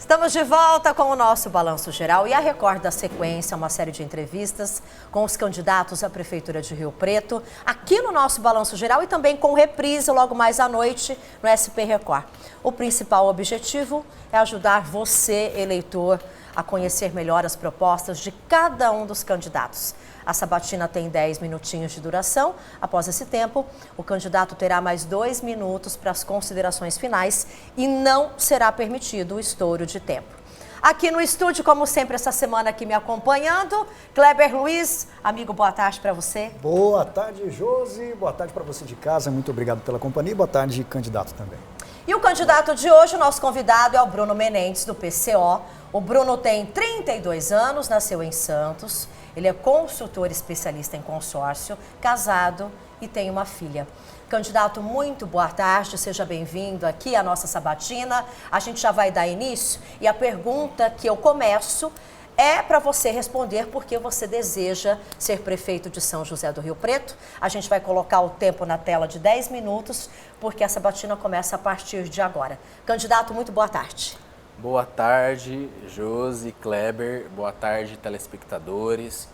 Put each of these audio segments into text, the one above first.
Estamos de volta com o nosso Balanço Geral e a Record da sequência, uma série de entrevistas com os candidatos à Prefeitura de Rio Preto, aqui no nosso Balanço Geral e também com reprise logo mais à noite no SP Record. O principal objetivo é ajudar você, eleitor, a conhecer melhor as propostas de cada um dos candidatos. A sabatina tem 10 minutinhos de duração. Após esse tempo, o candidato terá mais 2 minutos para as considerações finais e não será permitido o estouro de tempo. Aqui no estúdio, como sempre, essa semana aqui me acompanhando, Kleber Luiz. Amigo, boa tarde para você. Boa tarde, Josi. Boa tarde para você de casa. Muito obrigado pela companhia e boa tarde, candidato também. E o candidato de hoje, o nosso convidado, é o Bruno Menendez, do PCO. O Bruno tem 32 anos, nasceu em Santos. Ele é consultor especialista em consórcio, casado e tem uma filha. Candidato, muito boa tarde, seja bem-vindo aqui à nossa sabatina. A gente já vai dar início e a pergunta que eu começo é para você responder porque você deseja ser prefeito de São José do Rio Preto. A gente vai colocar o tempo na tela de 10 minutos, porque a sabatina começa a partir de agora. Candidato, muito boa tarde. Boa tarde, Josi, Kleber, boa tarde, telespectadores.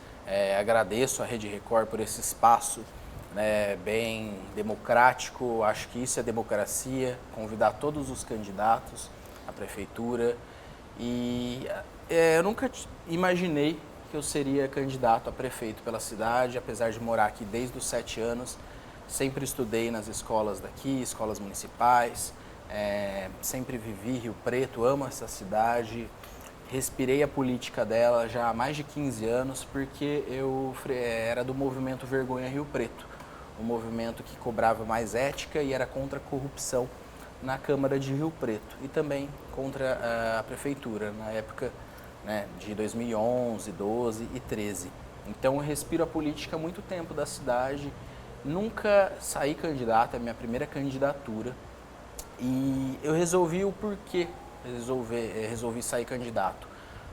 Agradeço à Rede Record por esse espaço bem democrático, acho que isso é democracia, convidar todos os candidatos à prefeitura. E eu nunca imaginei que eu seria candidato a prefeito pela cidade, apesar de morar aqui desde os 7 anos. Sempre estudei nas escolas daqui, escolas municipais. Sempre vivi Rio Preto, amo essa cidade, respirei a política dela já há mais de 15 anos porque eu era do movimento Vergonha Rio Preto, um movimento que cobrava mais ética e era contra a corrupção na Câmara de Rio Preto e também contra a prefeitura na época de 2011, 12 e 13. Então eu respiro a política há muito tempo da cidade, nunca saí candidato, é a minha primeira candidatura. E eu resolvi o porquê resolvi sair candidato.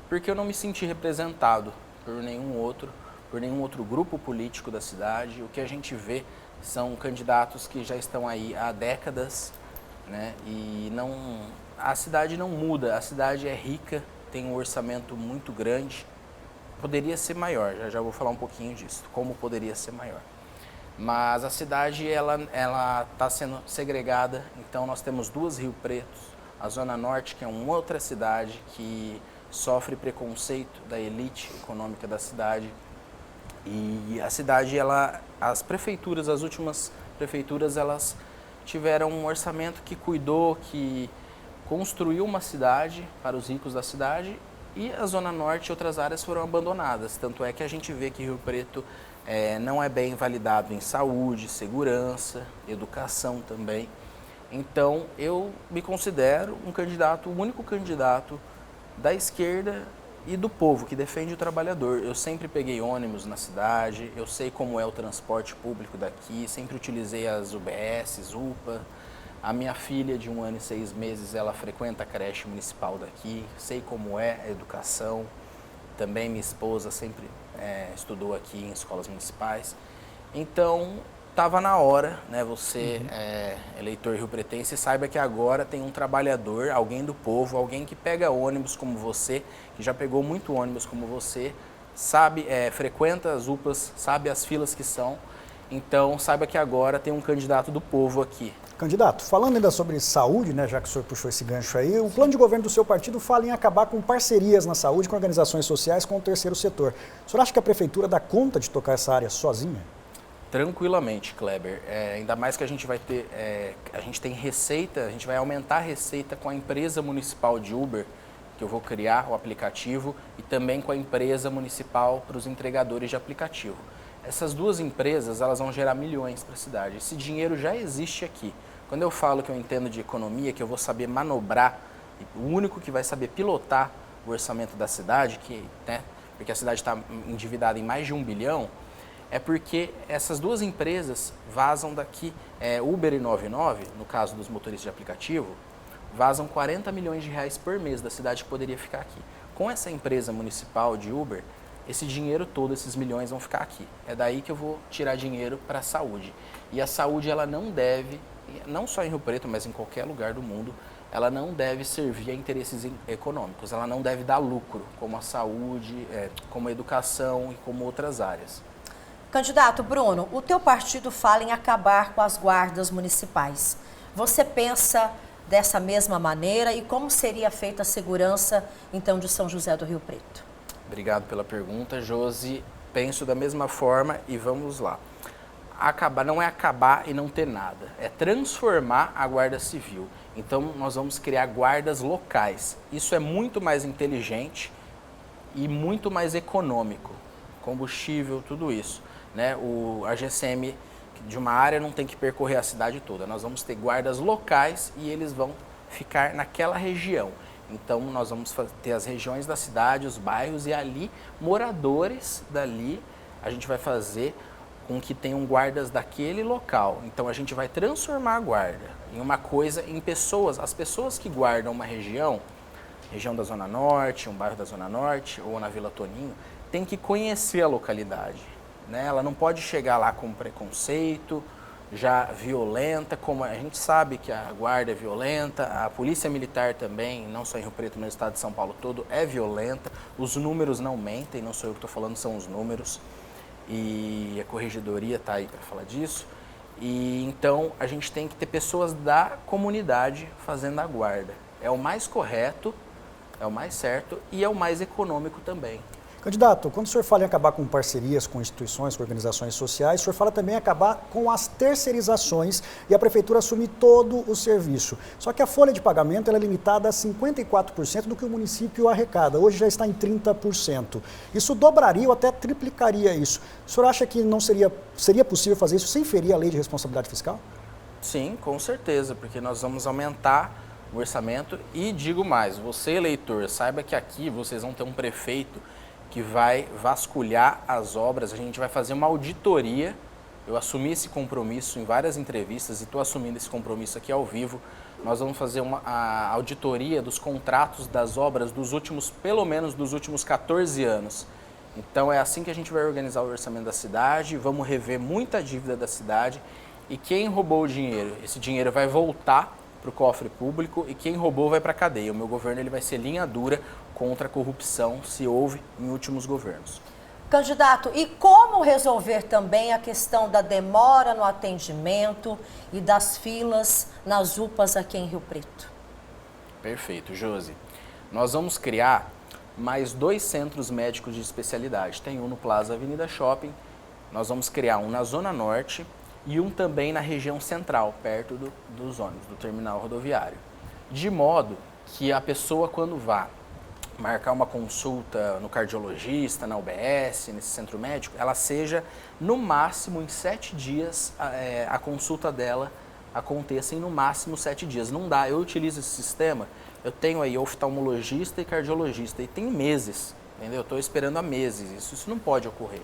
Porque eu não me senti representado por nenhum outro grupo político da cidade. O que a gente vê são candidatos que já estão aí há décadas, e a cidade não muda, a cidade é rica, tem um orçamento muito grande, poderia ser maior, já vou falar um pouquinho disso, como poderia ser maior. Mas a cidade ela está sendo segregada, então nós temos 2 Rio Pretos, a Zona Norte, que é uma outra cidade que sofre preconceito da elite econômica da cidade. E a cidade, as prefeituras, as últimas prefeituras, elas tiveram um orçamento que cuidou, que construiu uma cidade para os ricos da cidade, e a Zona Norte e outras áreas foram abandonadas. Tanto é que a gente vê que Rio Preto não é bem validado em saúde, segurança, educação também. Então, eu me considero o único candidato da esquerda e do povo, que defende o trabalhador. Eu sempre peguei ônibus na cidade, eu sei como é o transporte público daqui, sempre utilizei as UBS, UPA. A minha filha de 1 ano e 6 meses, ela frequenta a creche municipal daqui, sei como é a educação. Também minha esposa sempre estudou aqui em escolas municipais. Então, estava na hora, você, eleitor riopretense, saiba que agora tem um trabalhador, alguém do povo, alguém que pega ônibus como você, que já pegou muito ônibus como você, sabe, frequenta as UPAs, sabe as filas que são. Então, saiba que agora tem um candidato do povo aqui. Candidato, falando ainda sobre saúde, já que o senhor puxou esse gancho aí, o plano de governo do seu partido fala em acabar com parcerias na saúde com organizações sociais com o terceiro setor. O senhor acha que a prefeitura dá conta de tocar essa área sozinha? Tranquilamente, Kleber. Ainda mais que a gente vai ter, a gente tem receita, a gente vai aumentar a receita com a empresa municipal de Uber, que eu vou criar o aplicativo, e também com a empresa municipal para os entregadores de aplicativo. Essas 2 empresas, elas vão gerar milhões para a cidade. Esse dinheiro já existe aqui. Quando eu falo que eu entendo de economia, que eu vou saber manobrar, o único que vai saber pilotar o orçamento da cidade, porque a cidade está endividada em mais de 1 bilhão, é porque essas 2 empresas vazam daqui, Uber e 99, no caso dos motoristas de aplicativo, vazam 40 milhões de reais por mês da cidade que poderia ficar aqui. Com essa empresa municipal de Uber, esse dinheiro todo, esses milhões vão ficar aqui. É daí que eu vou tirar dinheiro para a saúde. E a saúde, ela não deve não só em Rio Preto, mas em qualquer lugar do mundo, ela não deve servir a interesses econômicos, ela não deve dar lucro, como a saúde, como a educação e como outras áreas. Candidato Bruno, o teu partido fala em acabar com as guardas municipais. Você pensa dessa mesma maneira e como seria feita a segurança, então, de São José do Rio Preto? Obrigado pela pergunta, Josi. Penso da mesma forma e vamos lá. Acabar não é acabar e não ter nada, é transformar a Guarda Civil. Então, nós vamos criar guardas locais. Isso é muito mais inteligente e muito mais econômico. Combustível, tudo isso. Né? A GCM de uma área não tem que percorrer a cidade toda. Nós vamos ter guardas locais e eles vão ficar naquela região. Então, nós vamos ter as regiões da cidade, os bairros e ali, moradores dali, a gente vai fazer com que tenham guardas daquele local. Então, a gente vai transformar a guarda em uma coisa, em pessoas. As pessoas que guardam uma região da Zona Norte, um bairro da Zona Norte ou na Vila Toninho, tem que conhecer a localidade. Né? Ela não pode chegar lá com preconceito, já violenta, como a gente sabe que a guarda é violenta, a polícia militar também, não só em Rio Preto, mas no estado de São Paulo todo, é violenta. Os números não mentem, não sou eu que estou falando, são os números. E a corregedoria está aí para falar disso. E então a gente tem que ter pessoas da comunidade fazendo a guarda. É o mais correto, é o mais certo e é o mais econômico também. Candidato, quando o senhor fala em acabar com parcerias com instituições, com organizações sociais, o senhor fala também em acabar com as terceirizações e a prefeitura assumir todo o serviço. Só que a folha de pagamento ela é limitada a 54% do que o município arrecada. Hoje já está em 30%. Isso dobraria ou até triplicaria isso. O senhor acha que não seria possível fazer isso sem ferir a lei de responsabilidade fiscal? Sim, com certeza, porque nós vamos aumentar o orçamento e digo mais, você eleitor, saiba que aqui vocês vão ter um prefeito que vai vasculhar as obras, a gente vai fazer uma auditoria. Eu assumi esse compromisso em várias entrevistas e estou assumindo esse compromisso aqui ao vivo. Nós vamos fazer a auditoria dos contratos das obras pelo menos dos últimos 14 anos. Então é assim que a gente vai organizar o orçamento da cidade, vamos rever muita dívida da cidade e quem roubou o dinheiro, esse dinheiro vai voltar para o cofre público e quem roubou vai para a cadeia. O meu governo ele vai ser linha dura contra a corrupção, se houve em últimos governos. Candidato, e como resolver também a questão da demora no atendimento e das filas nas UPAs aqui em Rio Preto? Perfeito, Josi. Nós vamos criar mais 2 centros médicos de especialidade. Tem um no Plaza Avenida Shopping, nós vamos criar um na Zona Norte e um também na região central, perto dos ônibus, do terminal rodoviário. De modo que a pessoa, quando vá marcar uma consulta no cardiologista, na UBS, nesse centro médico, ela seja, no máximo, em 7 dias, a consulta dela aconteça em, no máximo, 7 dias. Não dá, eu utilizo esse sistema, eu tenho aí oftalmologista e cardiologista, e tem meses, entendeu? Eu estou esperando há meses, isso não pode ocorrer.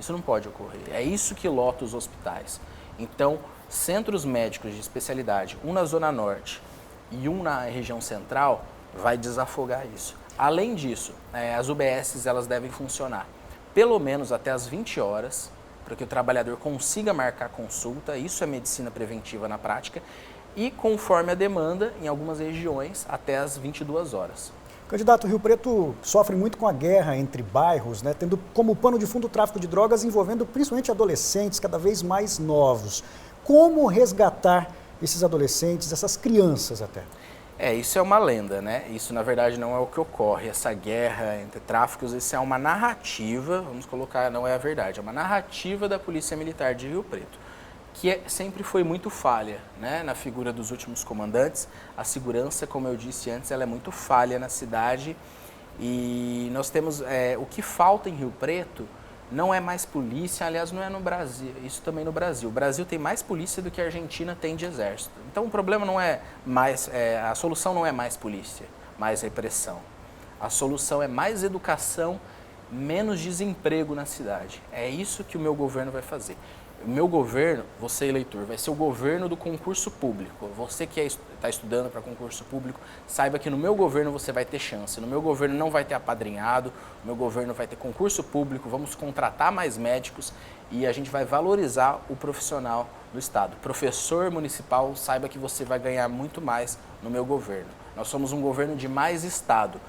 Isso não pode ocorrer. É isso que lota os hospitais. Então, centros médicos de especialidade, um na Zona Norte e um na região central, vai desafogar isso. Além disso, as UBSs elas devem funcionar pelo menos até as 20 horas, para que o trabalhador consiga marcar consulta, isso é medicina preventiva na prática, e conforme a demanda, em algumas regiões, até as 22 horas. Candidato, Rio Preto sofre muito com a guerra entre bairros, né, tendo como pano de fundo o tráfico de drogas envolvendo principalmente adolescentes cada vez mais novos. Como resgatar esses adolescentes, essas crianças até? Isso é uma lenda, né? Isso, na verdade, não é o que ocorre. Essa guerra entre tráficos, isso é uma narrativa, vamos colocar, não é a verdade, é uma narrativa da Polícia Militar de Rio Preto, que sempre foi muito falha, né? Na figura dos últimos comandantes. A segurança, como eu disse antes, ela é muito falha na cidade e nós temos, o que falta em Rio Preto não é mais polícia, aliás, não é no Brasil, isso também no Brasil. O Brasil tem mais polícia do que a Argentina tem de exército. Então o problema não é mais, a solução não é mais polícia, mais repressão. A solução é mais educação, menos desemprego na cidade. É isso que o meu governo vai fazer. O meu governo, você eleitor, vai ser o governo do concurso público. Você que está estudando para concurso público, saiba que no meu governo você vai ter chance. No meu governo não vai ter apadrinhado, no meu governo vai ter concurso público, vamos contratar mais médicos e a gente vai valorizar o profissional do Estado. Professor municipal, saiba que você vai ganhar muito mais no meu governo. Nós somos um governo de mais Estado.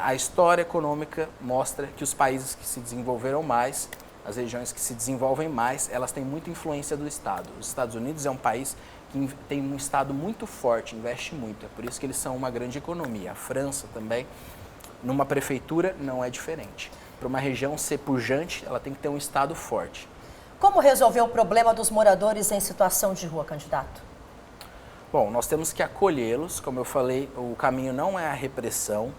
A história econômica mostra que os países que se desenvolveram mais, as regiões que se desenvolvem mais, elas têm muita influência do Estado. Os Estados Unidos é um país que tem um Estado muito forte, investe muito, é por isso que eles são uma grande economia. A França também, numa prefeitura, não é diferente. Para uma região ser pujante, ela tem que ter um Estado forte. Como resolver o problema dos moradores em situação de rua, candidato? Bom, nós temos que acolhê-los, como eu falei, o caminho não é a repressão,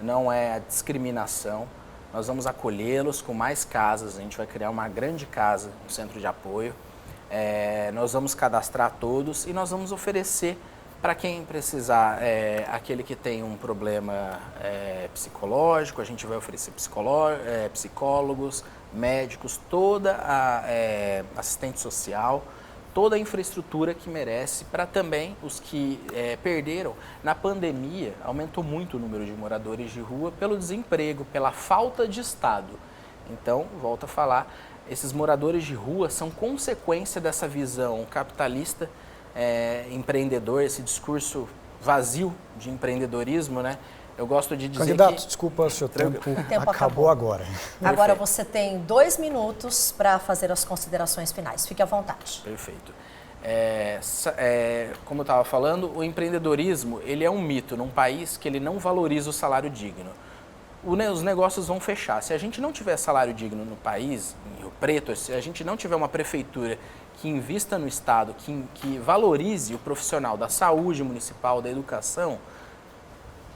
não é a discriminação. Nós vamos acolhê-los com mais casas, a gente vai criar uma grande casa, um centro de apoio. Nós vamos cadastrar todos e nós vamos oferecer para quem precisar, aquele que tem um problema psicológico, a gente vai oferecer psicólogos, médicos, toda a assistente social, toda a infraestrutura que merece para também os que perderam. Na pandemia, aumentou muito o número de moradores de rua pelo desemprego, pela falta de Estado. Então, volto a falar, esses moradores de rua são consequência dessa visão capitalista, empreendedor, esse discurso vazio de empreendedorismo, né? Eu gosto de dizer Candidato, desculpa, seu tempo acabou agora. Agora você tem 2 minutos para fazer as considerações finais. Fique à vontade. Perfeito. Como eu estava falando, o empreendedorismo ele é um mito num país que ele não valoriza o salário digno. Os negócios vão fechar. Se a gente não tiver salário digno no país, em Rio Preto, se a gente não tiver uma prefeitura que invista no Estado, que valorize o profissional da saúde municipal, da educação,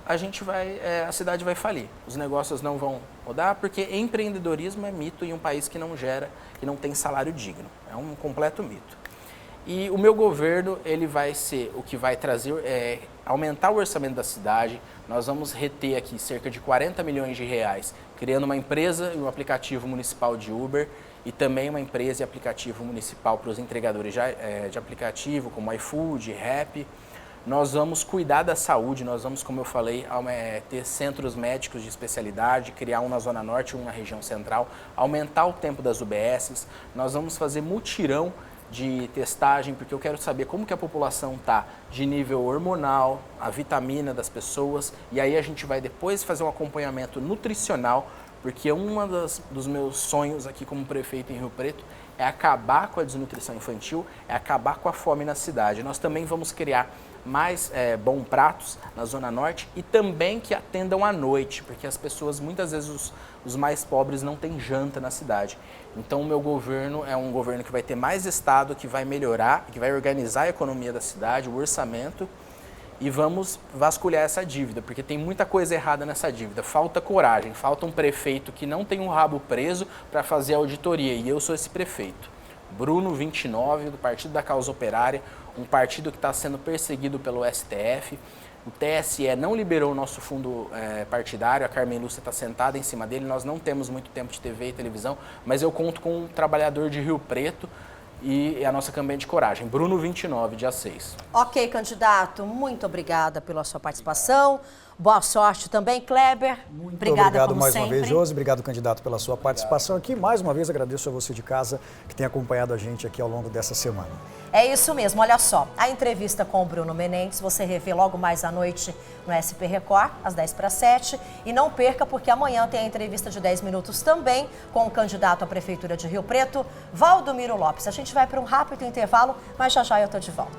a cidade vai falir. Os negócios não vão rodar, porque empreendedorismo é mito em um país que não gera, que não tem salário digno. É um completo mito. E o meu governo, ele vai ser o que vai trazer, aumentar o orçamento da cidade. Nós vamos reter aqui cerca de 40 milhões de reais, criando uma empresa e um aplicativo municipal de Uber e também uma empresa e aplicativo municipal para os entregadores de aplicativo, como iFood, Rappi. Nós vamos cuidar da saúde, nós vamos, como eu falei, ter centros médicos de especialidade, criar um na Zona Norte e um na região central, aumentar o tempo das UBSs. Nós vamos fazer mutirão de testagem, porque eu quero saber como que a população está de nível hormonal, a vitamina das pessoas, e aí a gente vai depois fazer um acompanhamento nutricional, porque dos meus sonhos aqui como prefeito em Rio Preto é acabar com a desnutrição infantil, é acabar com a fome na cidade. Nós também vamos criar mais bom pratos na Zona Norte e também que atendam à noite, porque as pessoas, muitas vezes os mais pobres não têm janta na cidade. Então o meu governo é um governo que vai ter mais Estado, que vai melhorar, que vai organizar a economia da cidade, o orçamento, e vamos vasculhar essa dívida, porque tem muita coisa errada nessa dívida. Falta coragem, falta um prefeito que não tem um rabo preso para fazer a auditoria, e eu sou esse prefeito. Bruno 29, do Partido da Causa Operária, um partido que está sendo perseguido pelo STF. O TSE não liberou o nosso fundo partidário, a Carmen Lúcia está sentada em cima dele, nós não temos muito tempo de TV e televisão, mas eu conto com um trabalhador de Rio Preto e a nossa campanha de coragem. Bruno 29, dia 6. Ok, candidato, muito obrigada pela sua participação. Boa sorte também, Kleber. Muito obrigada obrigado mais sempre. uma vez, Josi. Obrigado, candidato, pela sua participação aqui. Mais uma vez, agradeço a você de casa que tem acompanhado a gente aqui ao longo dessa semana. É isso mesmo, olha só. A entrevista com o Bruno Menendez você revê logo mais à noite no SP Record, às 10:50. E não perca, porque amanhã tem a entrevista de 10 minutos também com o candidato à Prefeitura de Rio Preto, Valdomiro Lopes. A gente vai para um rápido intervalo, mas já já eu estou de volta.